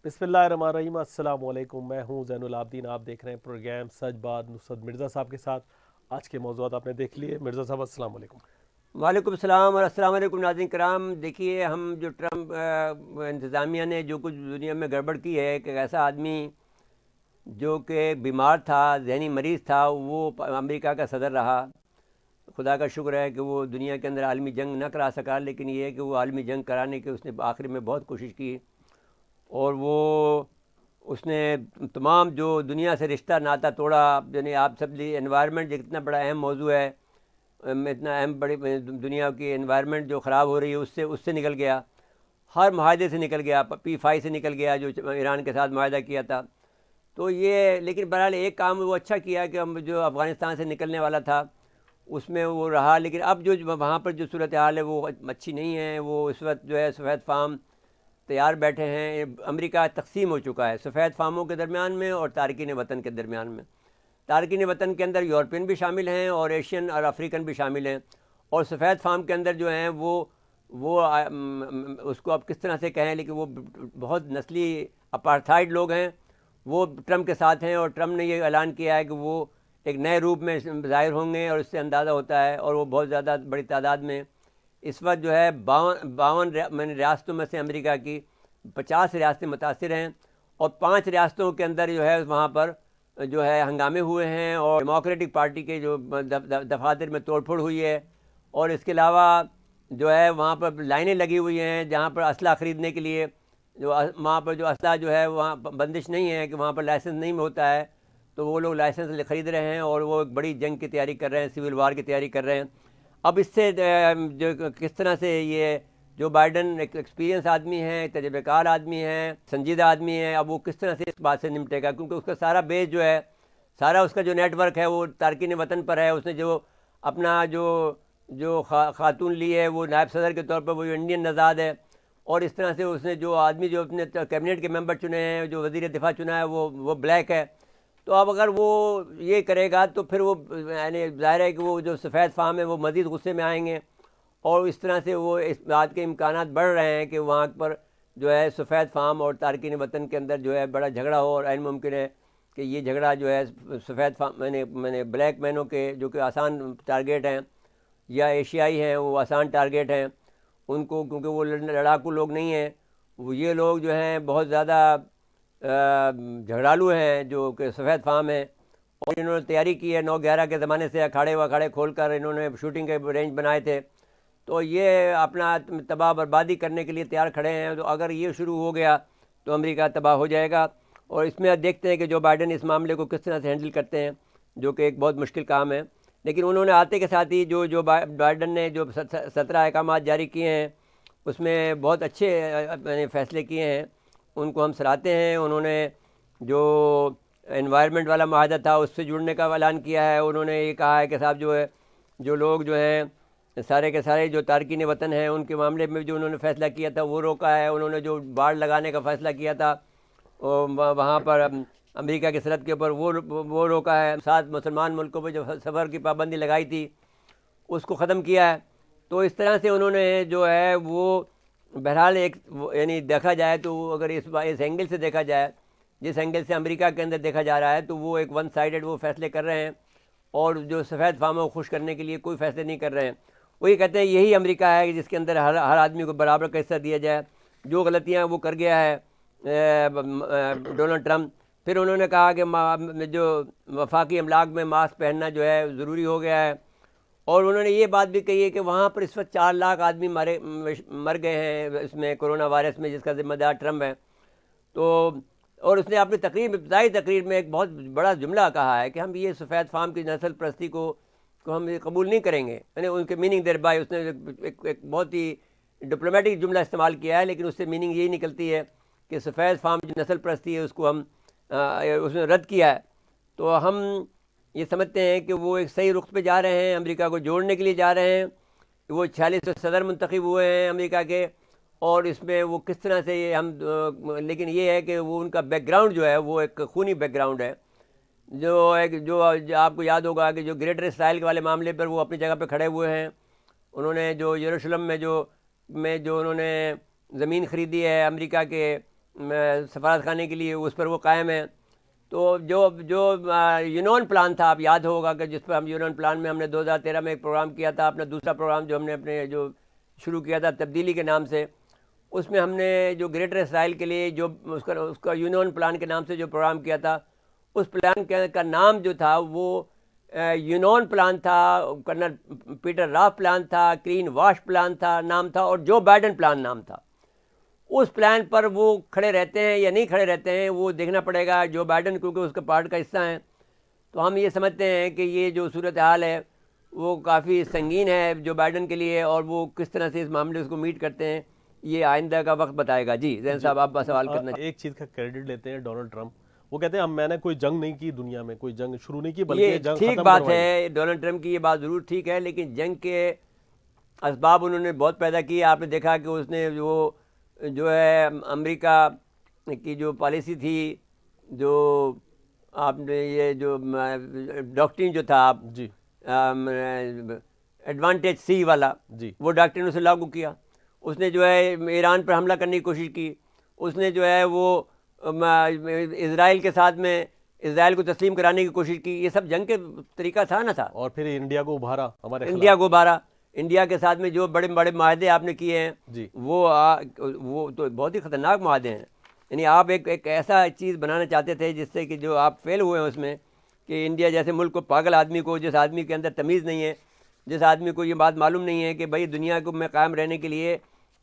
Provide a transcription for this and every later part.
بسم اللہ الرحمن الرحیم، السلام علیکم۔ میں ہوں زین العابدین، آپ دیکھ رہے ہیں پروگرام سچ بات نصرت مرزا صاحب کے ساتھ۔ آج کے موضوعات آپ نے دیکھ لیے۔ مرزا صاحب السلام علیکم۔ وعلیکم السلام اور السلام علیکم ناظرین کرام۔ دیکھیے، ہم جو ٹرمپ انتظامیہ نے جو کچھ دنیا میں گڑبڑ کی ہے کہ ایسا آدمی جو کہ بیمار تھا، ذہنی مریض تھا، وہ امریکہ کا صدر رہا۔ خدا کا شکر ہے کہ وہ دنیا کے اندر عالمی جنگ نہ کرا سکا، لیکن یہ ہے کہ وہ عالمی جنگ کرانے کی اس نے آخر میں بہت کوشش کی، اور وہ اس نے تمام جو دنیا سے رشتہ ناتا توڑا۔ یعنی آپ سب انوائرمنٹ جو اتنا بڑا اہم موضوع ہے، اتنا اہم بڑی دنیا کی انوائرمنٹ جو خراب ہو رہی ہے، اس سے نکل گیا، ہر معاہدے سے نکل گیا، P5 سے نکل گیا جو ایران کے ساتھ معاہدہ کیا تھا۔ تو یہ لیکن بہرحال ایک کام وہ اچھا کیا کہ ہم جو افغانستان سے نکلنے والا تھا اس میں وہ رہا، لیکن اب جو وہاں پر جو صورتحال ہے وہ اچھی نہیں ہے۔ وہ اس وقت جو ہے سفید فام تیار بیٹھے ہیں۔ امریکہ تقسیم ہو چکا ہے سفید فاموں کے درمیان میں اور تارکین وطن کے درمیان میں۔ تارکین وطن کے اندر یورپین بھی شامل ہیں اور ایشین اور افریقن بھی شامل ہیں، اور سفید فام کے اندر جو ہیں وہ اس کو اب کس طرح سے کہیں، لیکن وہ بہت نسلی اپارتھائڈ لوگ ہیں۔ وہ ٹرمپ کے ساتھ ہیں، اور ٹرمپ نے یہ اعلان کیا ہے کہ وہ ایک نئے روپ میں ظاہر ہوں گے، اور اس سے اندازہ ہوتا ہے، اور وہ بہت زیادہ بڑی تعداد میں اس وقت جو ہے 52 ریاستوں میں سے امریکہ کی 50 ریاستیں متاثر ہیں، اور 5 ریاستوں کے اندر جو ہے وہاں پر جو ہے ہنگامے ہوئے ہیں، اور ڈیموکریٹک پارٹی کے جو دفاتر میں توڑ پھوڑ ہوئی ہے، اور اس کے علاوہ جو ہے وہاں پر لائنیں لگی ہوئی ہیں جہاں پر اسلحہ خریدنے کے لیے، جو وہاں پر جو اسلحہ جو ہے وہاں بندش نہیں ہے کہ وہاں پر لائسنس نہیں ہوتا ہے، تو وہ لوگ لائسنس خرید رہے ہیں، اور وہ ایک بڑی جنگ کی تیاری کر رہے ہیں، سول وار کی تیاری کر رہے ہیں۔ اب اس سے جو کس طرح سے یہ جو بائیڈن ایک ایکسپیرینس آدمی ہے، تجربہ کار آدمی ہے، سنجیدہ آدمی ہے، اب وہ کس طرح سے اس بات سے نمٹے گا، کیونکہ اس کا سارا بیس جو ہے، سارا اس کا جو نیٹ ورک ہے وہ تارکین وطن پر ہے۔ اس نے جو اپنا جو خاتون لی ہے وہ نائب صدر کے طور پر، وہ انڈین نژاد ہے، اور اس طرح سے اس نے جو آدمی جو اپنے کیبنٹ کے ممبر چنے ہیں، جو وزیر دفاع چنا ہے، وہ بلیک ہے۔ تو اب اگر وہ یہ کرے گا تو پھر وہ یعنی ظاہر ہے کہ وہ جو سفید فام ہے وہ مزید غصے میں آئیں گے، اور اس طرح سے وہ اس بات کے امکانات بڑھ رہے ہیں کہ وہاں پر جو ہے سفید فام اور تارکین وطن کے اندر جو ہے بڑا جھگڑا ہو، اور عین ممکن ہے کہ یہ جھگڑا جو ہے سفید فام میں نے بلیک مینوں کے جو کہ آسان ٹارگیٹ ہیں، یا ایشیائی ہیں وہ آسان ٹارگیٹ ہیں ان کو، کیونکہ وہ لڑاکو لوگ نہیں ہیں، وہ یہ لوگ جو ہیں بہت زیادہ جھگڑالو ہیں جو کہ سفید فام ہیں، اور انہوں نے تیاری کی ہے 9/11 کے زمانے سے، اکھاڑے وکھاڑے کھول کر انہوں نے شوٹنگ کے رینج بنائے تھے، تو یہ اپنا تباہ بربادی کرنے کے لیے تیار کھڑے ہیں۔ تو اگر یہ شروع ہو گیا تو امریکہ تباہ ہو جائے گا، اور اس میں دیکھتے ہیں کہ جو بائیڈن اس معاملے کو کس طرح سے ہینڈل کرتے ہیں، جو کہ ایک بہت مشکل کام ہے۔ لیکن انہوں نے آتے کے ساتھ ہی جو بائیڈن نے جو 17 احکامات جاری کیے ہیں اس میں بہت اچھے فیصلے کیے ہیں، ان کو ہم سراہتے ہیں۔ انہوں نے جو انوائرمنٹ والا معاہدہ تھا اس سے جڑنے کا اعلان کیا ہے۔ انہوں نے یہ کہا ہے کہ صاحب جو ہے جو لوگ جو ہیں سارے کے سارے جو تارکین وطن ہیں ان کے معاملے میں جو انہوں نے فیصلہ کیا تھا وہ روکا ہے۔ انہوں نے جو باڑ لگانے کا فیصلہ کیا تھا وہاں پر امریکہ کی سرحد کے اوپر وہ روکا ہے۔ 7 مسلمان ملکوں پہ جو سفر کی پابندی لگائی تھی اس کو ختم کیا ہے۔ تو اس طرح سے انہوں نے جو ہے وہ بہرحال ایک یعنی دیکھا جائے تو اگر اس اینگل سے دیکھا جائے، جس اینگل سے امریکہ کے اندر دیکھا جا رہا ہے، تو وہ ایک ون سائیڈڈ وہ فیصلے کر رہے ہیں، اور جو سفید فاموں کو خوش کرنے کے لیے کوئی فیصلے نہیں کر رہے ہیں۔ وہ یہ کہتے ہیں یہی امریکہ ہے کہ جس کے اندر ہر آدمی کو برابر کا حصہ دیا جائے۔ جو غلطیاں وہ کر گیا ہے ڈونلڈ ٹرمپ۔ پھر انہوں نے کہا کہ جو وفاقی املاک میں ماسک پہننا جو ہے ضروری ہو گیا ہے، اور انہوں نے یہ بات بھی کہی ہے کہ وہاں پر اس وقت 4 لاکھ آدمی مر گئے ہیں اس میں کورونا وائرس میں، جس کا ذمہ دار ٹرمپ ہے۔ تو اور اس نے اپنی ابتدائی تقریر میں ایک بہت بڑا جملہ کہا ہے کہ ہم یہ سفید فام کی نسل پرستی کو ہم قبول نہیں کریں گے، یعنی ان کے میننگ دیر بائی اس نے ایک بہت ہی ڈپلومیٹک جملہ استعمال کیا ہے، لیکن اس سے میننگ یہی نکلتی ہے کہ سفید فام جو نسل پرستی ہے اس کو ہم اس نے رد کیا ہے۔ تو ہم یہ سمجھتے ہیں کہ وہ ایک صحیح رخ پہ جا رہے ہیں، امریکہ کو جوڑنے کے لیے جا رہے ہیں۔ وہ 46 صدر منتخب ہوئے ہیں امریکہ کے، اور اس میں وہ کس طرح سے یہ لیکن یہ ہے کہ وہ ان کا بیک گراؤنڈ جو ہے وہ ایک خونی بیک گراؤنڈ ہے، جو آپ کو یاد ہوگا کہ جو گریٹر اسرائیل والے معاملے پر وہ اپنی جگہ پہ کھڑے ہوئے ہیں۔ انہوں نے جو یروشلم میں جو انہوں نے زمین خریدی ہے امریکہ کے سفارت خانے کے لیے، اس پر وہ قائم ہیں۔ تو جو یونان پلان تھا، آپ یاد ہوگا کہ جس پر ہم یونان پلان میں ہم نے 2013 میں ایک پروگرام کیا تھا، اپنا دوسرا پروگرام جو ہم نے اپنے جو شروع کیا تھا تبدیلی کے نام سے، اس میں ہم نے جو گریٹر اسرائیل کے لیے جو اس کا یونان پلان کے نام سے جو پروگرام کیا تھا، اس پلان کا نام جو تھا وہ یونان پلان تھا، کرنل پیٹر راف پلان تھا، کلین واش پلان تھا نام تھا، اور جو بائیڈن پلان نام تھا۔ اس پلان پر وہ کھڑے رہتے ہیں یا نہیں کھڑے رہتے ہیں وہ دیکھنا پڑے گا۔ جو بائیڈن کیونکہ اس کا پارٹ کا حصہ ہیں، تو ہم یہ سمجھتے ہیں کہ یہ جو صورتحال ہے وہ کافی سنگین ہے جو بائیڈن کے لیے، اور وہ کس طرح سے اس معاملے کو میٹ کرتے ہیں یہ آئندہ کا وقت بتائے گا۔ جی زین صاحب، آپ سوال کرنا چاہتے ایک چیز کا کریڈٹ لیتے ہیں ڈونلڈ ٹرمپ، وہ کہتے ہیں میں نے کوئی جنگ نہیں کی، دنیا میں کوئی جنگ شروع نہیں کی، ہیں؟ بلکہ یہ جنگ ٹھیک ختم بات کروائی۔ ہے، ڈونلڈ ٹرمپ کی یہ بات ضرور ٹھیک ہے، لیکن جنگ کے اسباب انہوں نے بہت پیدا کیے۔ آپ نے دیکھا کہ اس نے جو ہے امریکہ کی جو پالیسی تھی، جو آپ نے یہ جو ڈاکٹرین جو تھا جی ایڈوانٹیج سی والا، جی وہ ڈاکٹرین اسے لاگو کیا۔ اس نے جو ہے ایران پر حملہ کرنے کی کوشش کی، اس نے جو ہے وہ اسرائیل کے ساتھ میں اسرائیل کو تسلیم کرانے کی کوشش کی۔ یہ سب جنگ کے طریقہ تھا نا تھا۔ اور پھر انڈیا کو ابھارا ہمارے خلاف۔ انڈیا کو بارہ، انڈیا کے ساتھ میں جو بڑے بڑے معاہدے آپ نے کیے ہیں جی وہ تو بہت ہی خطرناک معاہدے ہیں۔ یعنی آپ ایک ایسا چیز بنانا چاہتے تھے جس سے کہ جو آپ فیل ہوئے ہیں اس میں، کہ انڈیا جیسے ملک کو، پاگل آدمی کو، جس آدمی کے اندر تمیز نہیں ہے، جس آدمی کو یہ بات معلوم نہیں ہے کہ بھائی دنیا کو میں قائم رہنے کے لیے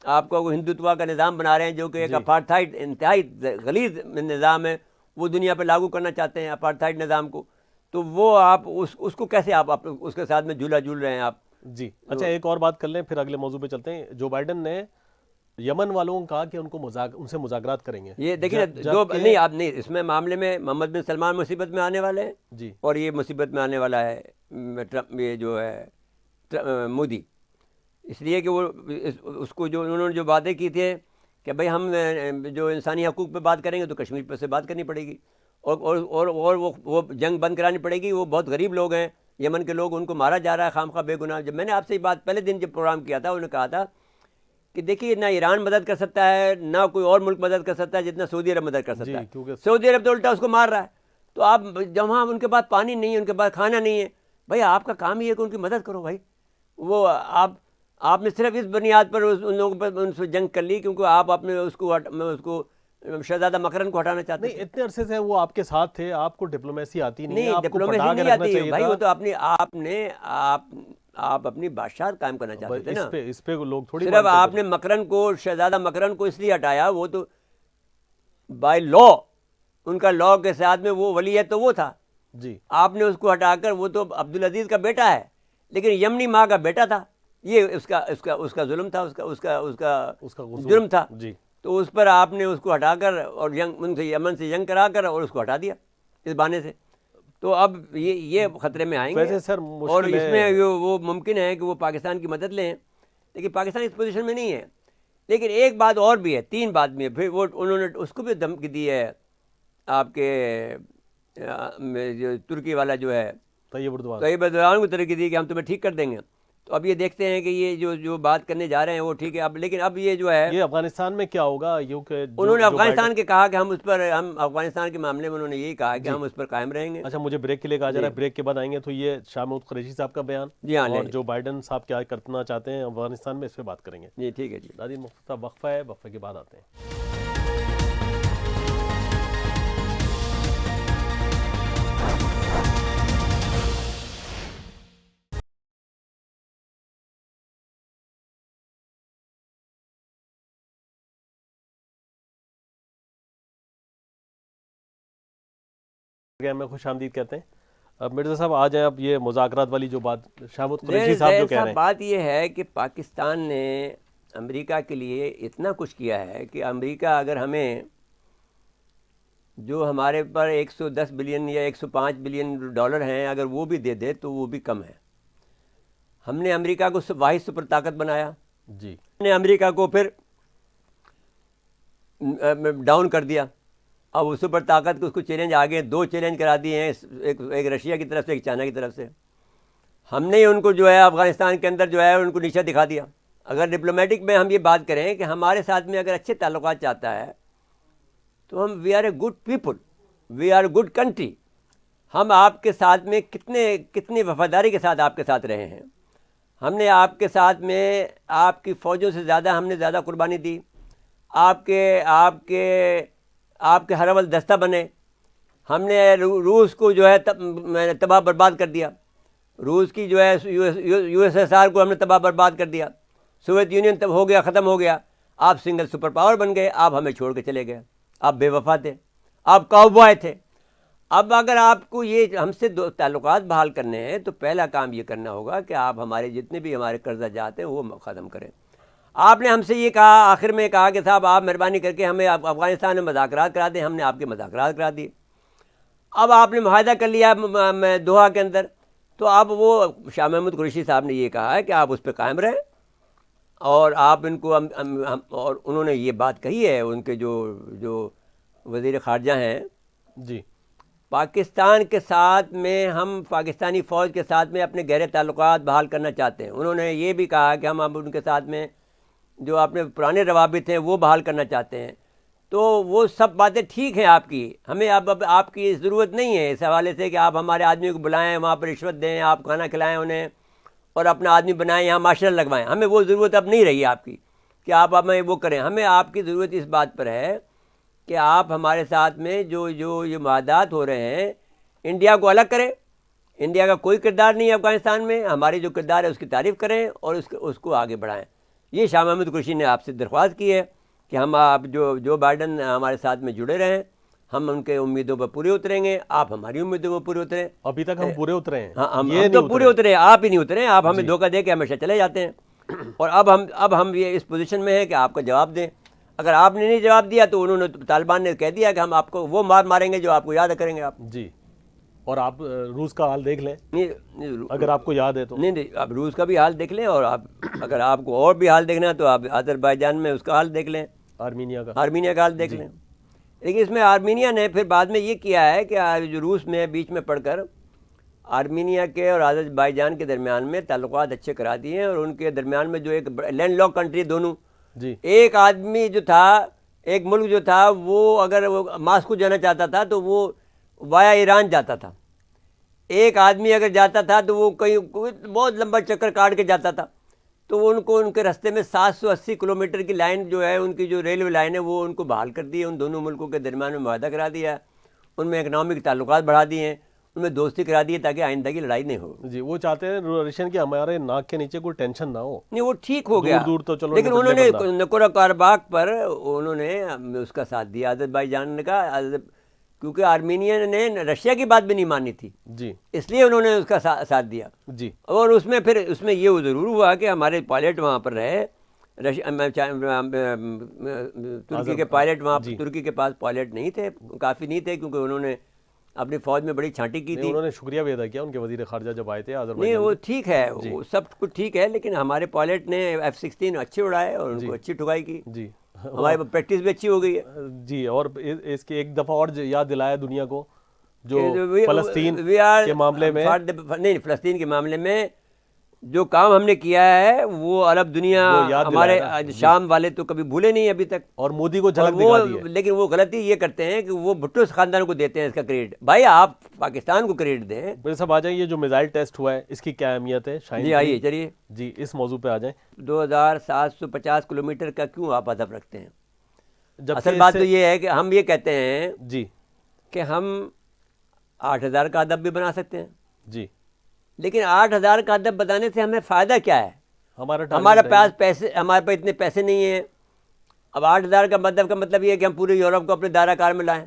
آپ کو ہندوتوا کا نظام بنا رہے ہیں جو کہ ایک اپارتھائڈ انتہائی غلیظ نظام ہے، وہ دنیا پہ لاگو کرنا چاہتے ہیں اپارتھائڈ نظام کو، تو وہ آپ اس کو کیسے آپ اس کے ساتھ میں جھولا جھول رہے ہیں آپ؟ جی اچھا، ایک اور بات کر لیں پھر اگلے موضوع پہ چلتے ہیں۔ جو بائیڈن نے یمن والوں کو کہا کہ ان سے مذاکرات کریں گے۔ یہ دیکھیں جو نہیں، آپ نہیں، اس میں معاملے میں محمد بن سلمان مصیبت میں آنے والے ہیں، جی اور یہ مصیبت میں آنے والا ہے یہ جو ہے مودی، اس لیے کہ وہ اس کو جو انہوں نے جو وعدے کی تھے کہ بھئی ہم جو انسانی حقوق پہ بات کریں گے تو کشمیر پہ سے بات کرنی پڑے گی، اور وہ جنگ بند کرانی پڑے گی۔ وہ بہت غریب لوگ ہیں یمن کے لوگ، ان کو مارا جا رہا ہے خام خواہ بے گناہ۔ جب میں نے آپ سے یہ بات پہلے دن جب پروگرام کیا تھا، انہوں نے کہا تھا کہ دیکھیے نہ ایران مدد کر سکتا ہے، نہ کوئی اور ملک مدد کر سکتا ہے جتنا سعودی عرب مدد کر جی سکتا ہے۔ کیونکہ سعودی عرب تو الٹا اس کو مار رہا ہے۔ تو آپ جہاں ان کے پاس پانی نہیں ہے، ان کے پاس کھانا نہیں ہے، بھائی آپ کا کام یہ ہے کہ ان کی مدد کرو۔ بھائی وہ آپ نے صرف اس بنیاد پر ان لوگوں پر ان سے جنگ کر لی کیونکہ آپ اپنے اس کو شہزادہ مکرن کو ہٹانا چاہتے نہیں، ہیں۔ اتنے عرصے سے وہ آپ کے ساتھ تھے، آپ کو ڈپلومیسی آتی نہیں ہے، نہیں، آپ کو ڈپلومیسی پٹا کے نہیں رکھنا آتی چاہیے بھائی، تھا۔ وہ تو آپ اپنی بادشاہت قائم کرنا چاہتے تھے نا۔ اس پہ لوگ تھوڑی صرف مانتے آپ تھے۔ نے مکرن کو، شہزادہ مکرن کو اس لیے ہٹایا، وہ تو بائی لا، ان کا لا کے ساتھ میں وہ ولی ہے تو وہ تھا۔ جی آپ نے اس کو ہٹا کر، وہ تو عبدالعزیز کا بیٹا ہے لیکن یمنی ماں کا بیٹا تھا، یہ اس کا ظلم تھا، اس کا غصور۔ جرم تھا۔ جی تو اس پر آپ نے اس کو ہٹا کر اور ان سے یمن سے جنگ کرا کر اور اس کو ہٹا دیا اس بہانے سے۔ تو اب یہ خطرے میں آئیں گے، ویسے سر اور مشکل اس ہے۔ میں وہ ممکن ہے کہ وہ پاکستان کی مدد لیں، لیکن پاکستان اس پوزیشن میں نہیں ہے۔ لیکن ایک بات اور بھی ہے، تین بات میں پھر وہ انہوں نے اس کو بھی دھمکی دی ہے، آپ کے جو ترکی والا جو ہے طیب اردوان۔ طیب اردوان کو ترقی دی کہ ہم تمہیں ٹھیک کر دیں گے۔ تو اب یہ دیکھتے ہیں کہ یہ جو بات کرنے جا رہے ہیں وہ ٹھیک ہے، لیکن اب یہ جو ہے یہ افغانستان میں کیا ہوگا؟ انہوں نے افغانستان کے کہا کہ ہم افغانستان کے معاملے میں انہوں نے یہی کہا کہ ہم اس پر قائم رہیں گے۔ اچھا، مجھے بریک کے لیے کہا جا رہا ہے، بریک کے بعد آئیں گے تو یہ شاہ محمود قریشی صاحب کا بیان جی ہاں، اور جو بائیڈن صاحب کیا کرنا چاہتے ہیں افغانستان میں، اس پہ بات کریں گے۔ جی ٹھیک ہے جی۔ ناظرین مختصر وقفہ ہے، وقفے کے بعد آتے ہیں۔ میں خوش آمدید کہتے ہیں۔ اب مرزا صاحب آ جائیں، اب یہ مذاکرات والی جو بات شاہ محمود قریشی صاحب جو کہہ رہے ہیں۔ بات یہ ہے کہ پاکستان نے امریکہ کے لیے اتنا کچھ کیا ہے کہ امریکہ اگر ہمیں جو ہمارے پر 110 بلین یا 105 بلین ڈالر ہیں اگر وہ بھی دے دے تو وہ بھی کم ہے۔ ہم نے امریکہ کو واحد سپر طاقت بنایا، جی ہم نے امریکہ کو پھر ڈاؤن کر دیا۔ اب اس سپر طاقت کو اس کو چیلنج آگے 2 چیلنج کرا دیے ہیں، ایک رشیا کی طرف سے، ایک چائنا کی طرف سے۔ ہم نے ان کو جو ہے افغانستان کے اندر جو ہے ان کو نیچا دکھا دیا۔ اگر ڈپلومیٹک میں ہم یہ بات کریں کہ ہمارے ساتھ میں اگر اچھے تعلقات چاہتا ہے تو ہم we are a good people, we are a good country. ہم آپ کے ساتھ میں کتنی وفاداری کے ساتھ آپ کے ساتھ رہے ہیں. ہم نے آپ کے ساتھ میں آپ کی فوجوں سے زیادہ ہم نے زیادہ قربانی دی. آپ کے ہر اول دستہ بنے. ہم نے روس کو جو ہے تباہ برباد کر دیا. روس کی جو ہے یو ایس ایس آر کو ہم نے تباہ برباد کر دیا. سوویت یونین تب ہو گیا، ختم ہو گیا. آپ سنگل سپر پاور بن گئے، آپ ہمیں چھوڑ کے چلے گئے. آپ بے وفا تھے، آپ کاؤبوائے تھے. اب اگر آپ کو یہ ہم سے تعلقات بحال کرنے ہیں تو پہلا کام یہ کرنا ہوگا کہ آپ ہمارے جتنے بھی ہمارے قرضہ جات ہیں وہ ختم کریں. آپ نے ہم سے یہ کہا، آخر میں کہا کہ صاحب آپ مہربانی کر کے ہمیں افغانستان میں مذاکرات کرا دیں. ہم نے آپ کے مذاکرات کرا دیے. اب آپ نے معاہدہ کر لیا دوحہ کے اندر، تو اب وہ شاہ محمود قریشی صاحب نے یہ کہا ہے کہ آپ اس پہ قائم رہیں. اور آپ ان کو اور انہوں نے یہ بات کہی ہے، ان کے جو وزیر خارجہ ہیں، جی پاکستان کے ساتھ میں ہم پاکستانی فوج کے ساتھ میں اپنے گہرے تعلقات بحال کرنا چاہتے ہیں. انہوں نے یہ بھی کہا کہ ہم اب ان کے ساتھ میں جو اپنے پرانے روابط ہیں وہ بحال کرنا چاہتے ہیں. تو وہ سب باتیں ٹھیک ہیں آپ کی. ہمیں اب آپ کی ضرورت نہیں ہے اس حوالے سے کہ آپ ہمارے آدمی کو بلائیں، وہاں پر رشوت دیں، آپ کھانا کھلائیں انہیں اور اپنا آدمی بنائیں، یہاں معاشرہ لگوائیں. ہمیں وہ ضرورت اب نہیں رہی آپ کی کہ آپ ہمیں وہ کریں. ہمیں آپ کی ضرورت اس بات پر ہے کہ آپ ہمارے ساتھ میں جو یہ معاہدات ہو رہے ہیں، انڈیا کو الگ کریں. انڈیا کا کوئی کردار نہیں ہے افغانستان میں. ہماری جو کردار ہے اس کی تعریف کریں اور اس کو آگے بڑھائیں. یہ شاہ محمود قریشی نے آپ سے درخواست کی ہے کہ ہم آپ جو بائیڈن ہمارے ساتھ میں جڑے رہیں، ہم ان کے امیدوں پر پورے اتریں گے، آپ ہماری امیدوں پر پورے اتریں. ابھی تک ہم پورے اترے ہیں. ہاں ہم یہ تو نہیں پورے اترے، آپ ہی نہیں اترے. آپ ہمیں جی. دھوکہ دے کے ہمیشہ چلے جاتے ہیں. اور اب ہم یہ اس پوزیشن میں ہیں کہ آپ کا جواب دیں. اگر آپ نے نہیں جواب دیا تو انہوں نے طالبان نے کہہ دیا کہ ہم آپ کو وہ ماریں گے جو آپ کو یاد کریں گے. آپ جی. اور آپ روس کا حال دیکھ لیں نہیں اگر آپ کو یاد ہے تو. نہیں آپ روس کا بھی حال دیکھ لیں، اور اگر آپ کو اور بھی حال دیکھنا ہے تو آپ آذربائیجان میں اس کا حال دیکھ لیں، آرمینیا کا حال دیکھ لیں. لیکن اس میں آرمینیا نے پھر بعد میں یہ کیا ہے کہ جو روس میں بیچ میں پڑھ کر آرمینیا کے اور آذربائیجان کے درمیان میں تعلقات اچھے کرا دیے ہیں. اور ان کے درمیان میں جو ایک لینڈ لاک کنٹری دونوں، جی ایک آدمی جو تھا، ایک ملک جو تھا، وہ اگر وہ ماسکو جانا چاہتا تھا تو وہ وایا ایران جاتا تھا. ایک آدمی اگر جاتا تھا تو وہ کہیں بہت لمبا چکر کاٹ کے جاتا تھا. تو وہ ان کے راستے میں 780 کلومیٹر کی لائن جو ہے، ان کی جو ریلوے لائن ہے، وہ ان کو بحال کر دی ہے. ان دونوں ملکوں کے درمیان میں معاہدہ کرا دیا ہے، ان میں اکنامک تعلقات بڑھا دیے ہیں، ان میں دوستی کرا دی ہے تاکہ آئندہ کی لڑائی نہیں ہو. جی وہ چاہتے ہیں رشین کہ ہمارے ناک کے نیچے کوئی ٹینشن نہ ہو. نہیں وہ ٹھیک ہو گیا، دور تو چلو لیکن انہوں نپٹ نے لے بندہ. نکورو کارباخ پر انہوں نے اس کا ساتھ دیا آذربائیجان کا، کیونکہ آرمینیا نے رشیا کی بات بھی نہیں مانی تھی، جی اس لیے انہوں نے اس کا ساتھ دیا. جی اور اس میں یہ ضرور ہوا کہ ہمارے پائلٹ وہاں پر رہے. ترکی کے پائلٹ وہاں، ترکی کے پاس پائلٹ نہیں تھے، کافی نہیں تھے، کیونکہ انہوں نے اپنی فوج میں بڑی چھانٹی کی تھی. انہوں نے شکریہ بھی ادا کیا ان کے وزیر خارجہ جب آئے تھے نہیں آذربائیجان. وہ ٹھیک ہے، وہ سب کچھ ٹھیک ہے، لیکن ہمارے پائلٹ نے F-16 اچھے اڑائے اور ان کو اچھی ٹھکائی کی. جی ہماری پریکٹس بھی اچھی ہو گئی ہے. جی اور اس کی ایک دفعہ اور یاد دلایا دنیا کو جو فلسطین کے کے معاملے میں، نہیں فلسطین کے معاملے میں جو کام ہم نے کیا ہے وہ عرب دنیا، وہ یاد ہمارے دلایا نا. شام والے تو کبھی بھولے نہیں ابھی تک. اور مودی کو جھلک وہ دکھا دی ہے. لیکن وہ غلطی یہ کرتے ہیں کہ وہ بھٹو خاندان کو دیتے ہیں اس کا کریڈٹ. بھائی آپ پاکستان کو کریڈٹ دیں. میرے صاحب آ جائیں، یہ جو میزائل ٹیسٹ ہوا ہے اس کی کیا اہمیت ہے شاہین؟ جی آئیے چلیے، جی اس موضوع پہ آ جائیں. 2750 کلومیٹر کا کیوں آپ ہدف رکھتے ہیں؟ جبکہ اصل بات تو یہ ہے کہ ہم یہ کہتے ہیں جی کہ ہم 8000 کا ہدف بھی بنا سکتے ہیں. جی لیکن 8000 کا ہدف بتانے سے ہمیں فائدہ کیا ہے؟ ہمارا ہمارے پاس پیسے، ہمارے پاس اتنے پیسے نہیں ہیں. اب 8000 کا مطلب یہ ہے کہ ہم پورے یورپ کو اپنے دائرہ کار میں لائیں،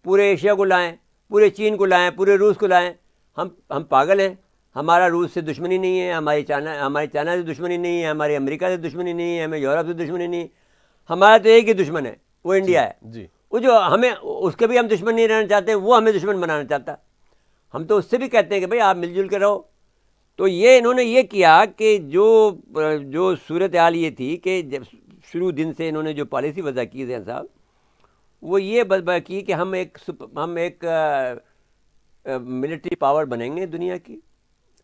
پورے ایشیا کو لائیں، پورے چین کو لائیں، پورے روس کو لائیں. ہم پاگل ہیں. ہمارا روس سے دشمنی نہیں ہے، ہماری چائنا سے دشمنی نہیں ہے، ہماری امریکہ سے دشمنی نہیں ہے، ہمیں یورپ سے دشمنی نہیں ہے. ہمارا تو ایک ہی دشمن ہے، وہ انڈیا ہے. جی وہ جو ہمیں اس کے بھی ہم دشمن نہیں رہنا چاہتے، وہ ہمیں دشمن بنانا چاہتا. ہم تو اس سے بھی کہتے ہیں کہ بھائی آپ مل جل کے رہو. تو یہ انہوں نے یہ کیا کہ جو صورتحال یہ تھی کہ جب شروع دن سے انہوں نے جو پالیسی وضع کی ہے صاحب، وہ یہ کی کہ ہم ایک ملٹری پاور بنیں گے دنیا کی.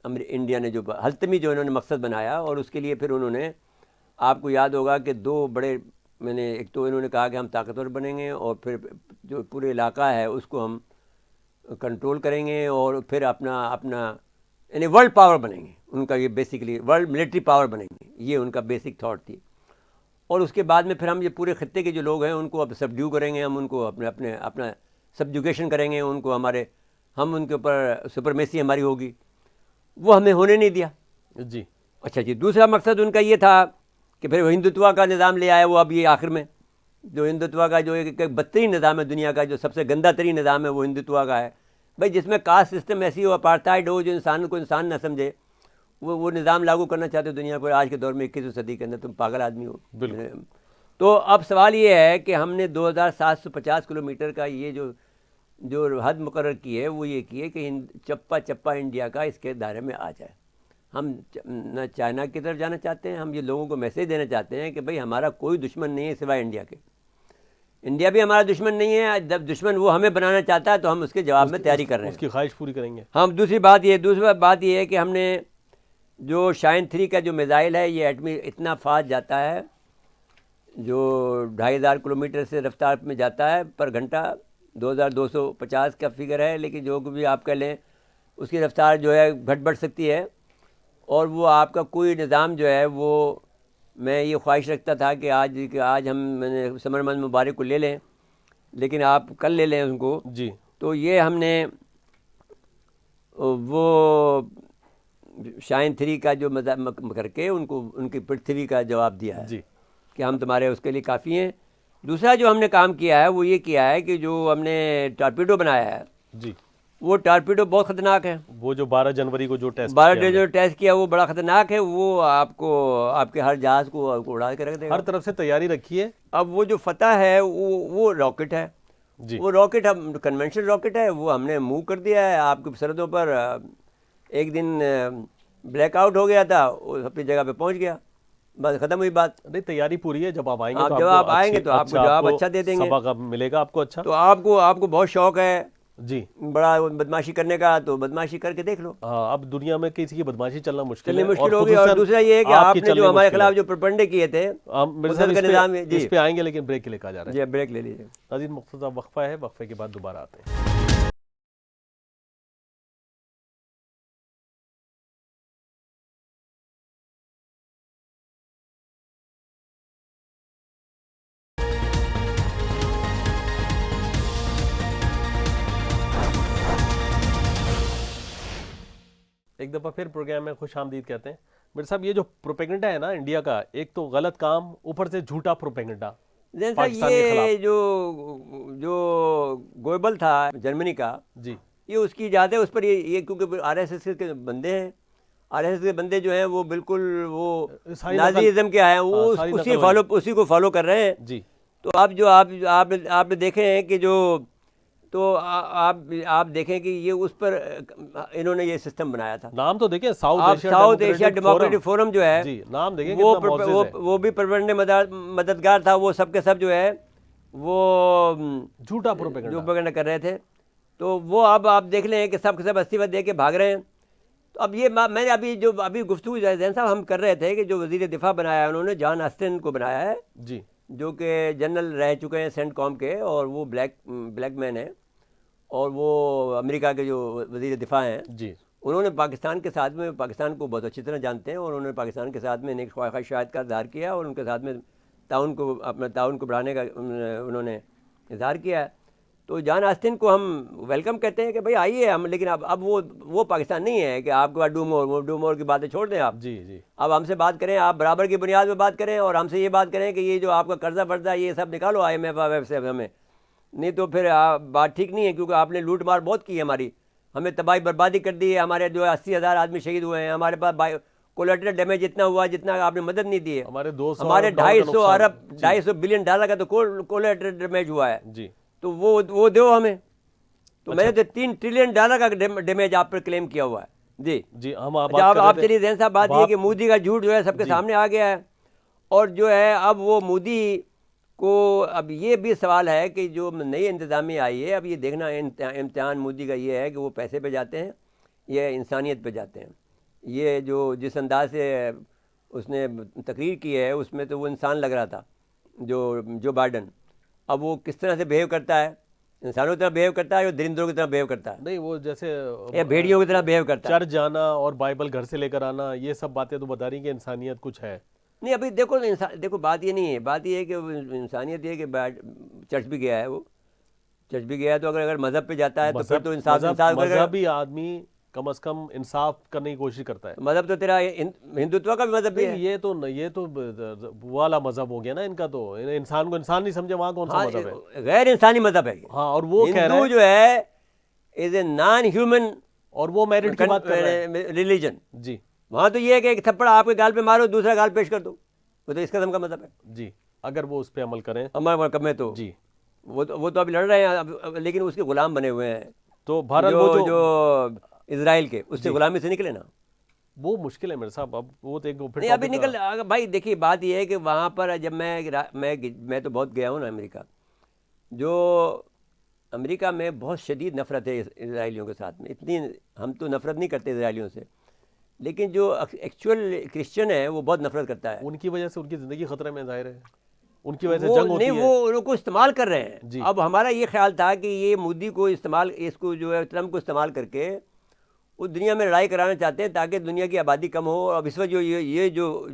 انڈیا نے جو حلتمی جو انہوں نے مقصد بنایا، اور اس کے لیے پھر انہوں نے، آپ کو یاد ہوگا کہ 2 بڑے میں نے ایک تو انہوں نے کہا کہ ہم طاقتور بنیں گے اور پھر جو پورے علاقہ ہے اس کو ہم کنٹرول کریں گے اور پھر اپنا یعنی ورلڈ پاور بنیں گے. ان کا یہ بیسکلی ورلڈ ملٹری پاور بنیں گے, یہ ان کا بیسک تھاٹ تھی. اور اس کے بعد میں پھر ہم یہ پورے خطے کے جو لوگ ہیں ان کو اب سبڈیو کریں گے, ہم ان کو اپنا سبجوگیشن کریں گے, ان کو ہم ان کے اوپر سپرمیسی ہماری ہوگی. وہ ہمیں ہونے نہیں دیا. جی اچھا جی, دوسرا مقصد ان کا یہ تھا کہ پھر وہ ہندوتوا کا نظام لے آئے. وہ اب یہ آخر میں جو ہندوتوا کا جو ایک بدترین نظام ہے دنیا کا, جو سب سے گندہ ترین نظام ہے وہ ہندوتوا کا ہے بھائی, جس میں کاسٹ سسٹم ایسی ہو, اپارٹائڈ ہو, جو انسان کو انسان نہ سمجھے, وہ نظام لاگو کرنا چاہتے ہو دنیا پر آج کے دور میں 21ویں صدی کے اندر. تم پاگل آدمی ہو. تو اب سوال یہ ہے کہ ہم نے 2750 کلومیٹر کا یہ جو حد مقرر کی ہے وہ یہ کی ہے کہ چپا چپا انڈیا کا اس کے دائرے میں آ جائے. ہم نہ چائنا کی طرف جانا چاہتے ہیں, ہم یہ لوگوں کو میسیج دینا چاہتے ہیں کہ بھئی ہمارا کوئی دشمن نہیں ہے سوائے انڈیا کے. انڈیا بھی ہمارا دشمن نہیں ہے, جب دشمن وہ ہمیں بنانا چاہتا ہے تو ہم اس کے جواب میں تیاری کر رہے ہیں, اس کی خواہش پوری کریں گے ہم. دوسری بات یہ ہے کہ ہم نے جو شاہین 3 کا جو میزائل ہے یہ ایٹمی اتنا فاسٹ جاتا ہے, جو 2500 کلومیٹر سے رفتار میں جاتا ہے پر گھنٹہ, 2250 کا فگر ہے, لیکن جو بھی آپ کر لیں اس کی رفتار جو ہے گھٹ بڑھ سکتی ہے. اور وہ آپ کا کوئی نظام جو ہے وہ, میں یہ خواہش رکھتا تھا کہ آج ہم سمر منتھ مبارک کو لے لیں, لیکن آپ کل لے لیں ان کو. جی تو یہ ہم نے وہ شاہین 3 کا جو کر کے ان کی پرتھوی کا جواب دیا ہے جی کہ ہم تمہارے اس کے لیے کافی ہیں. دوسرا جو ہم نے کام کیا ہے وہ یہ کیا ہے کہ جو ہم نے ٹارپیڈو بنایا ہے, جی وہ ٹارپیڈو بہت خطرناک ہے. وہ جو 12 جنوری کو جو ٹیسٹ 12 جو ٹیسٹ کیا وہ بڑا خطرناک ہے. وہ آپ کے ہر جہاز کو اڑا کے رکھ دے گا. ہر طرف سے تیاری رکھی ہے. اب وہ جو فتح ہے وہ راکٹ ہے. جی وہ راکٹ ہم کنونشنل راکٹ ہے, وہ ہم نے موو کر دیا ہے آپ کی سرحدوں پر. ایک دن بلیک آؤٹ ہو گیا تھا, وہ اپنی جگہ پہ پہنچ گیا, بس ختم ہوئی بات. نہیں, تیاری پوری ہے. جب آپ آئیں گے جب آپ آئیں گے تو آپ کو جواب اچھا دے دیں گے, سبق ملے گا آپ کو اچھا. تو آپ کو بہت شوق ہے جی بڑا بدماشی کرنے کا, تو بدماشی کر کے دیکھ لو. اب دنیا میں کسی کی بدماشی چلنا مشکل ہوگی. اور دوسرا یہ ہے کہ آپ نے جو ہمارے خلاف جو پروپیگنڈے کیے تھے کا نظام, اس پہ آئیں گے, لیکن بریک کے لیے کہا جا رہا ہے. جی بریک لے لیجیے. ناظرین, مختصر وقفہ ہے, وقفے کے بعد دوبارہ آتے ہیں. ایک دفعہ پھر پروگرام میں خوش آمدید کہتے ہیں. میرے صاحب, یہ جو پروپیگنڈا ہے نا انڈیا کا, ایک تو غلط کام, اوپر سے جھوٹا پروپیگنڈا پاکستان کے خلاف. یہ جو گوئبل تھا جرمنی کا, جی یہ اس کی ایجاد ہے. اس پر یہ کیونکہ آر ایس ایس کے بندے ہیں, آر ایس ایس کے بندے جو ہیں وہ بالکل وہ نازیزم کے ہیں, وہ اسی کو فالو کر رہے ہیں. جی تو اب جو آپ نے دیکھے ہیں کہ جو, تو آپ دیکھیں کہ یہ اس پر انہوں نے یہ سسٹم بنایا تھا. نام تو دیکھیں, ساؤتھ ایشیا ڈیموکریٹک فورم جو ہے, جی نام دیکھیں, وہ بھی پروپیگنڈے مددگار تھا. وہ سب کے سب جو ہے وہ جھوٹا پروپیگنڈا کر رہے تھے. تو وہ اب آپ دیکھ لیں کہ سب کے سب استعفیٰ دے کے بھاگ رہے ہیں. تو اب یہ میں نے ابھی گفتگو زین صاحب ہم کر رہے تھے کہ جو وزیر دفاع بنایا ہے انہوں نے, جان آسٹن کو بنایا ہے, جی جو کہ جنرل رہ چکے ہیں سینٹ کام کے, اور وہ بلیک مین ہیں, اور وہ امریکہ کے جو وزیر دفاع ہیں. جی انہوں نے پاکستان کے ساتھ میں, پاکستان کو بہت اچھی طرح جانتے ہیں, اور انہوں نے پاکستان کے ساتھ میں ایک خواہشات کا اظہار کیا, اور ان کے ساتھ میں اپنا تعاون کو بڑھانے کا انہوں نے اظہار کیا ہے. تو جان آسٹن کو ہم ویلکم کہتے ہیں کہ بھئی آئیے ہم, لیکن اب وہ پاکستان نہیں ہے کہ آپ کے بعد ڈو مور کی باتیں چھوڑ دیں آپ. جی جی اب ہم سے بات کریں, آپ برابر کی بنیاد پہ بات کریں, اور ہم سے یہ بات کریں کہ یہ جو آپ کا قرضہ برضہ یہ سب نکالو IMF سے ہمیں, نہیں تو پھر بات ٹھیک نہیں ہے. کیونکہ آپ نے لوٹ مار بہت کی ہے ہماری, ہمیں تباہی بربادی کر دی ہے. ہمارے جو 80,000 آدمی شہید ہوئے ہیں, ہمارے پاس کولیٹرل ڈیمیج اتنا ہوا جتنا آپ نے مدد نہیں دی ہے. ہمارے $250 بلین کا تو کولیٹرل ڈیمیج ہوا ہے. جی تو وہ دو ہمیں. تو میں نے تو $3 ٹریلین کا ڈیمیج آپ پر کلیم کیا ہوا ہے. جی جی آپ چلیے زین صاحب, بات یہ کہ مودی کا جھوٹ جو ہے سب کے سامنے آ گیا ہے. اور جو ہے اب وہ مودی کو, اب یہ بھی سوال ہے کہ جو نئی انتظامیہ آئی ہے, اب یہ دیکھنا امتحان مودی کا یہ ہے کہ وہ پیسے پہ جاتے ہیں یا انسانیت پہ جاتے ہیں. یہ جس انداز سے اس نے تقریر کی ہے اس میں تو وہ انسان لگ رہا تھا, جو بائیڈن، اب وہ کس طرح سے بیہیو کرتا ہے، انسانوں کی طرح بیہیو کرتا ہے یا درندوں کی طرح بیہیو کرتا ہے، نہیں وہ جیسے یا بھیڑیوں کی طرح بیہیو کرتا ہے. چرچ جانا اور بائبل گھر سے لے کر آنا، یہ سب باتیں تو بتا رہی کہ انسانیت کچھ ہے. نہیں ابھی دیکھو بات یہ نہیں ہے، بات یہ ہے کہ انسانیت یہ ہے کہ چرچ بھی گیا ہے، وہ چرچ بھی گیا ہے، تو اگر مذہب پہ جاتا ہے تو پھر تو انصاف کرے گا. مذہبی آدمی کم از کم انصاف کرنے کی کوشش کرتا ہے. مذہب تو تیرا ہندوتوا کا بھی مذہب بھی ہے. یہ تو والا مذہب ہو گیا نا ان کا، تو انسان کو انسان نہیں سمجھے وہاں کون سا مذہب ہے؟ غیر انسانی مذہب ہے. ہاں، اور وہ کہہ رہا ہندو ہے جو ہے از اے نان ہیومن اور وہ میرٹ کی بات کر رہا ہے. ریلیجن. جی وہاں تو یہ ہے کہ ایک تھپڑ آپ کے گال پہ مارو، دوسرا گال پیش کر دو، وہ تو اس قسم کا مذہب ہے. جی، اگر وہ اس پہ عمل کریں. ہمارے ملک میں تو جی، وہ تو ابھی لڑ رہے ہیں، لیکن اس کے غلام بنے ہوئے ہیں. تو بہرحال وہ جو اسرائیل کے، اس سے غلامی سے نکلے نا. وہ مشکل ہے میرے صاحب. اب وہ تو نہیں ابھی نکل بھائی. دیکھیے بات یہ ہے کہ وہاں پر جب میں تو بہت گیا ہوں نا امریکہ، جو امریکہ میں بہت شدید نفرت ہے اسرائیلیوں کے ساتھ میں. اتنی ہم تو نفرت نہیں کرتے اسرائیلیوں سے، لیکن جو ایکچوئل کرسچن ہے وہ بہت نفرت کرتا ہے. ان کی وجہ سے ان کی زندگی خطرے میں ظاہر ہے، ان کی وجہ سے جنگ ہوتی ہے. نہیں وہ ان کو استعمال کر رہے ہیں. جی. اب ہمارا یہ خیال تھا کہ یہ مودی کو اس کو جو ہے ٹرمپ کو استعمال کر کے وہ دنیا میں لڑائی کرانا چاہتے ہیں تاکہ دنیا کی آبادی کم ہو. اور اس وقت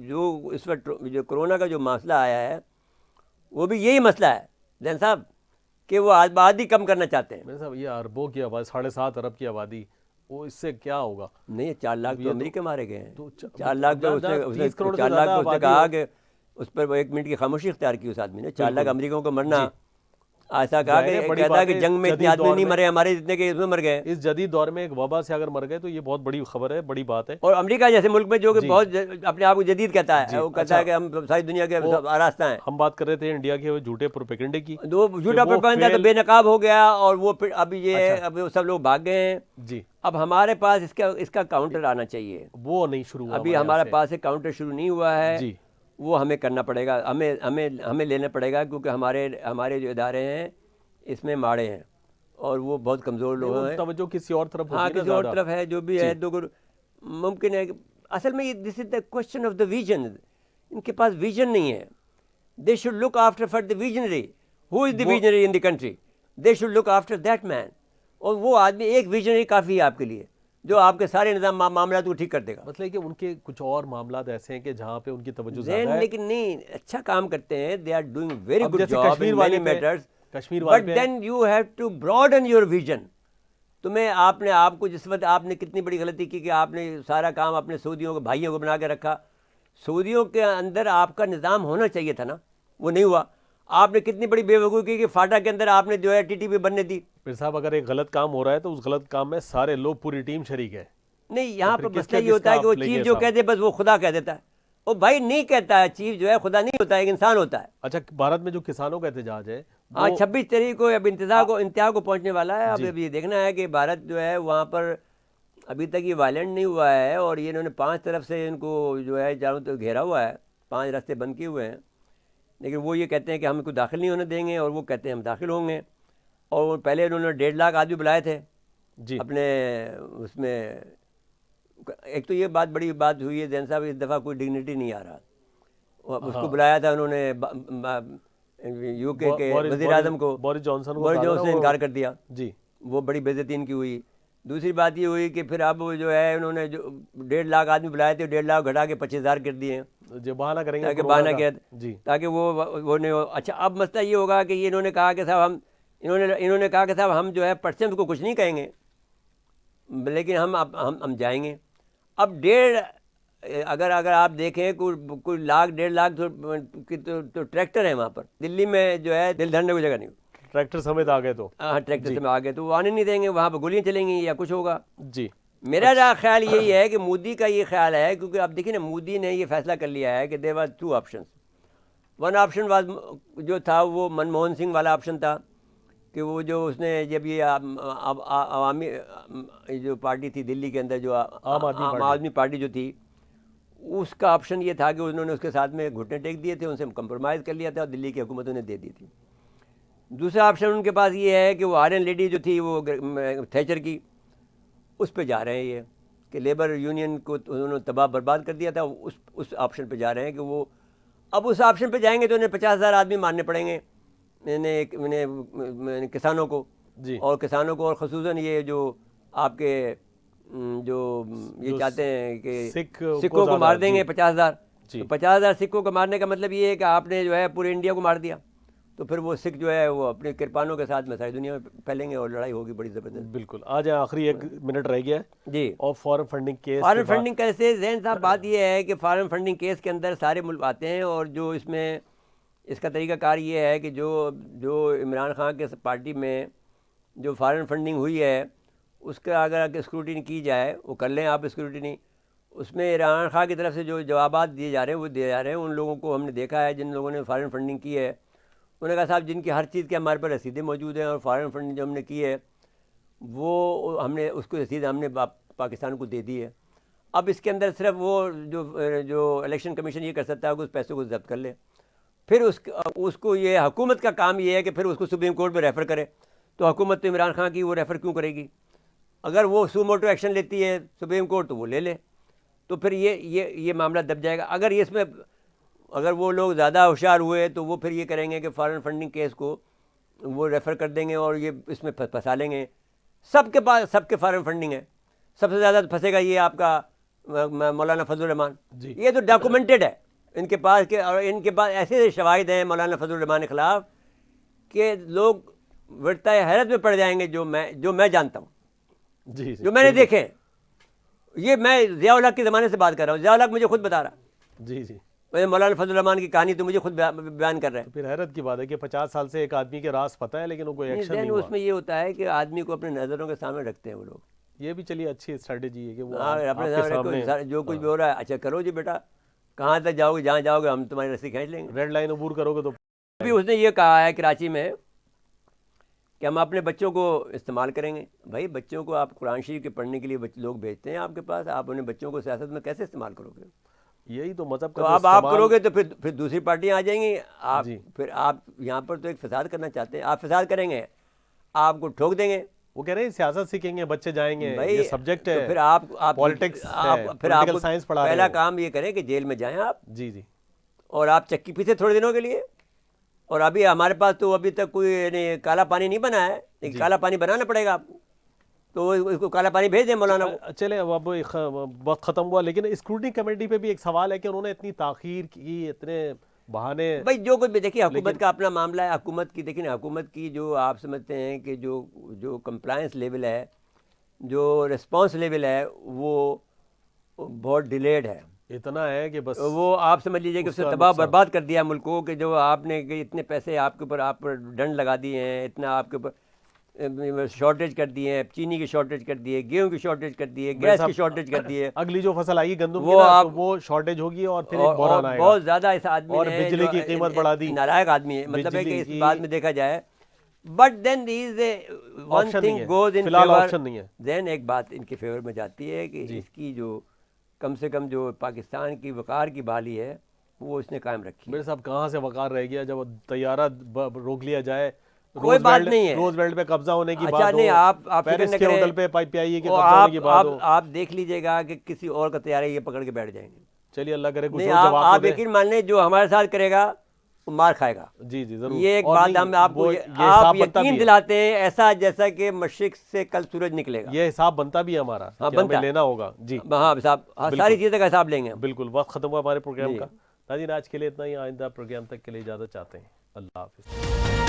جو اس وقت جو کرونا کا جو مسئلہ آیا ہے وہ بھی یہی مسئلہ ہے زین صاحب، کہ وہ آبادی کم کرنا چاہتے ہیں. میرے صاحب یہ اربوں کی آبادی، 7.5 ارب کی آبادی، وہ اس سے کیا ہوگا؟ نہیں 4 لاکھ تو امریکہ مارے گئے ہیں. تو 4 لاکھ تو 30 کروڑ 4 لاکھ تو اس نے کہا کہ اس پر 1 منٹ کی خاموشی اختیار کی اس آدمی نے. 4 لاکھ امریکوں کو مرنا، ایسا کہا کہ کہتا ہے کہ جنگ میں اتنے آدمی نہیں مرے ہمارے جتنے کہ اس میں مر گئے. اس جدید دور میں ایک وبا سے اگر مر گئے تو یہ بہت بڑی خبر ہے، بڑی بات ہے. اور امریکہ جیسے ملک میں جو کہ بہت اپنے آپ کو جدید کہتا ہے، وہ کہتا ہے کہ ہم ساری دنیا کے آراستہ ہیں. ہم بات کر رہے تھے انڈیا کے جھوٹے پروپیگنڈے کی. وہ جھوٹا پروپیگنڈا تو بے نقاب ہو گیا، اور وہ پھر اب سب لوگ بھاگ گئے ہیں. جی، اب ہمارے پاس اس کا کاؤنٹر آنا چاہیے. وہ نہیں شروع ہوا ابھی ہمارے پاس ایک کاؤنٹر شروع نہیں ہوا ہے. جی، وہ ہمیں کرنا پڑے گا، ہمیں لینا پڑے گا، کیونکہ ہمارے جو ادارے ہیں اس میں ماڑے ہیں اور وہ بہت کمزور لوگ ہیں. توجہ کسی اور طرف ہاں کسی اور طرف ہے، جو بھی ہے تو ممکن ہے. اصل میں this is the question of the vision. ان کے پاس ویژن نہیں ہے. They should look after for the visionary. Who is the visionary in the country? They should look after that man. اور وہ آدمی ایک ویژنری کافی ہے آپ کے لیے، جو آپ کے سارے نظام معاملات کو ٹھیک کر دے گا. مطلب کہ ان کے کچھ اور معاملات ایسے ہیں کہ جہاں پہ ان کی توجہ زیادہ ہے. لیکن نہیں اچھا کام کرتے ہیں. They are doing very good جیسے جاب کشمیر ان والے مینی میٹرز. کشمیر بٹ والے then you have to broaden your vision. آپ نے آپ کو جس وقت آپ نے کتنی بڑی غلطی کی کہ آپ نے سارا کام اپنے سعودیوں کے بھائیوں کو بنا کے رکھا. سعودیوں کے اندر آپ کا نظام ہونا چاہیے تھا نا، وہ نہیں ہوا. آپ نے کتنی بڑی بے وقوفی کی کہ فاٹا کے اندر آپ نے جو ہے ٹی ٹی پی بننے دی. پھر صاحب اگر ایک غلط کام ہو رہا ہے تو اس غلط کام میں سارے لوگ، پوری ٹیم شریک ہے. نہیں یہاں پر مسئلہ یہ ہوتا ہے کہ وہ چیف جو کہتے بس وہ خدا کہہ دیتا ہے. وہ بھائی نہیں کہتا ہے، چیف جو ہے خدا نہیں ہوتا ہے، ایک انسان ہوتا ہے. اچھا، بھارت میں جو کسانوں کا احتجاج ہے، ہاں 26 تاریخ کو اب انتہا کو پہنچنے والا ہے. اب یہ دیکھنا ہے کہ بھارت جو ہے وہاں پر ابھی تک یہ وائلنٹ نہیں ہوا ہے، اور یہ انہوں نے 5 طرف سے ان کو جو ہے چاروں طرف گھیرا ہوا ہے، 5 راستے بند کیے ہوئے ہیں. لیکن وہ یہ کہتے ہیں کہ ہم کو داخل نہیں ہونے دیں گے، اور وہ کہتے ہیں ہم داخل ہوں گے. اور پہلے انہوں نے 1.5 لاکھ آدمی بلائے تھے جی اپنے اس میں. ایک تو یہ بڑی بات ہوئی ہے زین صاحب، اس دفعہ کوئی ڈگنیٹی نہیں آ رہا. اس کو بلایا تھا انہوں نے یو کے وزیر اعظم کو، بورس جانسن سے انکار کر دیا. جی، وہ بڑی بے عزتی ان کی ہوئی. دوسری بات یہ ہوئی کہ پھر اب جو ہے انہوں نے جو 1.5 لاکھ آدمی بلائے تھے، 1.5 لاکھ گھٹا کے 25,000 کر دیے ہیں. جو بہانہ کریں گے، تاکہ بہانہ کیا، جی، تاکہ وہ نہیں. اچھا اب مسئلہ یہ ہوگا کہ یہ انہوں نے کہا کہ صاحب انہوں نے کہا کہ صاحب ہم جو ہے پرچم کو کچھ نہیں کہیں گے، لیکن ہم جائیں گے. اب اگر آپ دیکھیں کوئی لاکھ 1.5 لاکھ تو ٹریکٹر ہیں وہاں پر. دلی میں جو ہے دل دھرنے کو جگہ نہیں. ٹریکٹر سمیت آ گئے تو ہاں ٹریکٹر سے میں آ گئے تو وہ آنے نہیں دیں گے. وہاں پہ گولیاں چلیں گی یا کچھ ہوگا. جی، میرا خیال یہی ہے کہ مودی کا یہ خیال ہے، کیونکہ اب دیکھیں نا مودی نے یہ فیصلہ کر لیا ہے کہ دیر واز 2 آپشنس. 1 آپشن جو تھا وہ منموہن سنگھ والا آپشن تھا، کہ وہ جو اس نے جب یہ عوامی جو پارٹی تھی دلی کے اندر، جو عام آدمی پارٹی جو تھی، اس کا آپشن یہ تھا کہ انہوں نے اس کے ساتھ میں گھٹنے ٹیک دیے تھے، ان سے کمپرومائز کر لیا تھا اور دلی کی حکومت انہیں دے دی تھی. دوسرا آپشن ان کے پاس یہ ہے کہ وہ آئرن لیڈی جو تھی وہ تھیچر کی، اس پہ جا رہے ہیں یہ کہ لیبر یونین کو انہوں نے تباہ برباد کر دیا تھا. اس آپشن پہ جا رہے ہیں کہ وہ اب اس آپشن پہ جائیں گے تو انہیں 50,000 آدمی مارنے پڑیں گے انہیں کسانوں کو، جی اور کسانوں کو، اور خصوصاً یہ جو آپ کے جو یہ چاہتے ہیں کہ سکھوں کو مار دیں گے 50,000. تو 50,000 سکھوں کو مارنے کا مطلب یہ ہے کہ آپ نے جو ہے پورے انڈیا کو مار دیا. تو پھر وہ سکھ جو ہے وہ اپنے کرپانوں کے ساتھ میں ساری دنیا میں پھیلیں گے اور لڑائی ہوگی بڑی زبردست. بالکل. آج آخری 1 منٹ رہ گیا ہے جی. اور foreign funding case, foreign funding کیسے ذہن صاحب بات یہ ہے کہ فارن فنڈنگ کیس کے اندر سارے ملک آتے ہیں، اور جو اس میں اس کا طریقہ کار یہ ہے کہ جو عمران خان کے پارٹی میں جو فارن فنڈنگ ہوئی ہے اس کا اگر اسکروٹنی کی جائے، وہ کر لیں آپ اسکروٹنی، اس میں عمران خان کی طرف سے جو جوابات دیے جا رہے ہیں وہ دیے جا رہے ہیں. ان لوگوں کو ہم نے دیکھا ہے جن لوگوں نے فارن فنڈنگ کی ہے، انہوں نے کہا صاحب جن کی ہر چیز کے ہمارے پر رسیدیں موجود ہیں، اور فارن فنڈنگ جو ہم نے کی ہے وہ ہم نے اس کو رسید ہم نے پاکستان کو دے دی ہے. اب اس کے اندر صرف وہ جو الیکشن کمیشن یہ کر سکتا ہے کہ اس پیسوں کو ضبط کر لے، پھر اس کو یہ حکومت کا کام یہ ہے کہ پھر اس کو سپریم کورٹ میں ریفر کرے. تو حکومت تو عمران خان کی وہ ریفر کیوں کرے گی؟ اگر وہ سو موٹو ایکشن لیتی ہے سپریم کورٹ تو وہ لے لے، تو پھر یہ معاملہ دب جائے گا. اگر وہ لوگ زیادہ ہوشیار ہوئے تو وہ پھر یہ کریں گے کہ فارن فنڈنگ کیس کو وہ ریفر کر دیں گے اور یہ اس میں پھنسا لیں گے. سب کے پاس سب کے فارن فنڈنگ ہے. سب سے زیادہ پھنسے گا یہ آپ کا مولانا فضل الرحمان. یہ تو ڈاکومنٹڈ ہے ان کے پاس اور ان کے پاس ایسے شواہد ہیں مولانا فضل الرحمان کے خلاف کہ لوگ ورطہ حیرت میں پڑ جائیں گے. جو میں جانتا ہوں، جی جو میں نے دیکھے، یہ میں ضیاء الحق کے زمانے سے بات کر رہا ہوں. ضیاء الحق مجھے خود بتا رہا. جی جی مولانا فضل الرحمان کی کہانی تو مجھے خود بیان کر رہے ہیں. پھر حیرت کی بات ہے کہ 50 سال سے ایک آدمی کے راز پتہ ہے لیکن وہ کوئی ایکشن نہیں ہوا. اس میں یہ ہوتا ہے کہ آدمی کو اپنے نظروں کے سامنے رکھتے ہیں وہ لوگ. یہ بھی چلیے اچھی اسٹریٹجی ہے کہ وہ اپنے سامنے جو کچھ بھی ہو رہا ہے اچھا کرو جی بیٹا، کہاں تک جاؤ گے، جہاں جاؤ گے ہم تمہاری رسی کھینچ لیں گے. ریڈ لائن عبور کرو گے تو ابھی اس نے یہ کہا ہے کراچی میں کہ ہم اپنے بچوں کو استعمال کریں گے. بھائی بچوں کو آپ قرآن شریف کے پڑھنے کے لیے لوگ بھیجتے ہیں آپ کے پاس، آپ انہیں بچوں کو سیاست میں کیسے استعمال کرو گے؟ یہی تو مذہب کا تو اب آپ کرو گے تو پھر دوسری پارٹیاں آ جائیں گی. پھر آپ یہاں پر تو ایک فساد کرنا چاہتے ہیں، آپ فساد کریں گے، آپ کو ٹھوک دیں گے. وہ کہہ رہے ہیں سیاست سیکھیں گے بچے، جائیں گے، یہ سبجیکٹ ہے. پھر آپ پالیٹکس پھر آپ پہلا کام یہ کریں کہ جیل میں جائیں آپ. جی جی. اور آپ چکی پیسے تھوڑے دنوں کے لیے. اور ابھی ہمارے پاس تو ابھی تک کوئی کالا پانی نہیں بنا ہے، لیکن کالا پانی بنانا پڑے گا آپ کو. تو اس کو کالا پانی بھیج دیں مولانا کو. چلے اب وقت ختم ہوا، لیکن اسکروٹنی کمیٹی پہ بھی ایک سوال ہے کہ انہوں نے اتنی تاخیر کی، اتنے بہانے. بھائی جو کچھ بھی دیکھیے حکومت کا اپنا معاملہ ہے. حکومت کی دیکھیں حکومت کی جو آپ سمجھتے ہیں کہ جو کمپلائنس لیول ہے، جو رسپانس لیول ہے، وہ بہت ڈیلیڈ ہے. اتنا ہے کہ بس وہ آپ سمجھ لیجیے کہ اس نے تباہ برباد کر دیا ملک کو. کہ جو آپ نے کہ اتنے پیسے آپ کے اوپر آپ پر ڈنڈ لگا دیے ہیں، اتنا آپ کے اوپر شارٹیج کر دیے ہیں، چینی کی شارٹیج کر دی ہے، گیہوں کی شارٹیج کر دی ہے، گیس کی شارٹیج کر دی ہے. اگلی جو فصل آئی گندم کی وہ شارٹیج ہوگی اور پھر ایک بحران آئے گا. بہت زیادہ اس آدمی اور بجلی کی قیمت بڑھا دی. نالائق آدمی ہے، مطلب ہے کہ اس بات میں دیکھا جائے. But then these one thing goes in favour. Then ایک بات ان کے فیور میں جاتی ہے کہ اس کی جو کم سے کم جو پاکستان کی وقار کی بحالی ہے وہ اس نے قائم رکھی. میرے صاحب کہاں سے وقار رہ گیا جب طیارہ روک لیا جائے. کوئی بات نہیں ہے. روز ویلڈ پہ قبضہ ہونے کی بات اچھا نہیں، آپ پیرس کے ہوٹل پہ پی آئی اے کے قبضہ ہونے کی بات ہو. آپ دیکھ لیجئے گا کہ کسی اور کا طیارہ یہ پکڑ کے بیٹھ جائیں گے. چلیے اللہ کرے کچھ آپ یقین مان لیں جو ہمارے ساتھ کرے گا وہ مار کھائے گا. جی جی ضرور. یہ ایک بات ہم آپ کو آپ یقین دلاتے ہیں ایسا جیسا کہ مشرق سے کل سورج نکلے گا. یہ حساب بنتا بھی ہے ہمارا، ہمیں لینا ہوگا. جی ہاں صاحب ساری چیزوں کا حساب لیں گے. بالکل. وقت ختم ہوا ہمارے پروگرام کا. ناظرین آج کے لیے اتنا ہی. آئندہ پروگرام تک کے لیے اجازت چاہتے ہیں. اللہ حافظ.